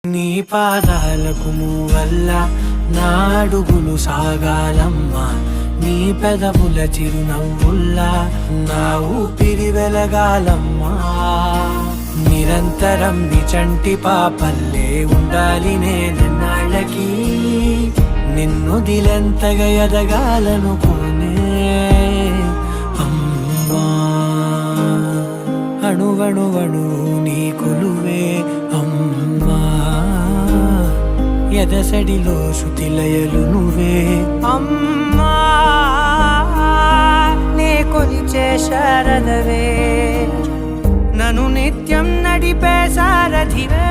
నీ పాదాలకు మూవల్ల నా అడుగులు సాగాలమ్మా, నీ పెదవుల చిరునవ్వుల్లా నా ఊపిరి వెలగాలమ్మా. నిరంతరం నీ చంటి పాపల్లే ఉండాలి నేనన్నాళ్ళకి, నిన్ను దిలెంతగా ఎదగాలనుకోనే అమ్మా. అణువణువణు నీ కొలువే అమ్మా, ఎదసడిలో శృతిలయలు నువ్వే అమ్మా. నే కొలిచే శారదవే, నన్ను నిత్యం నడిపే సారథివే.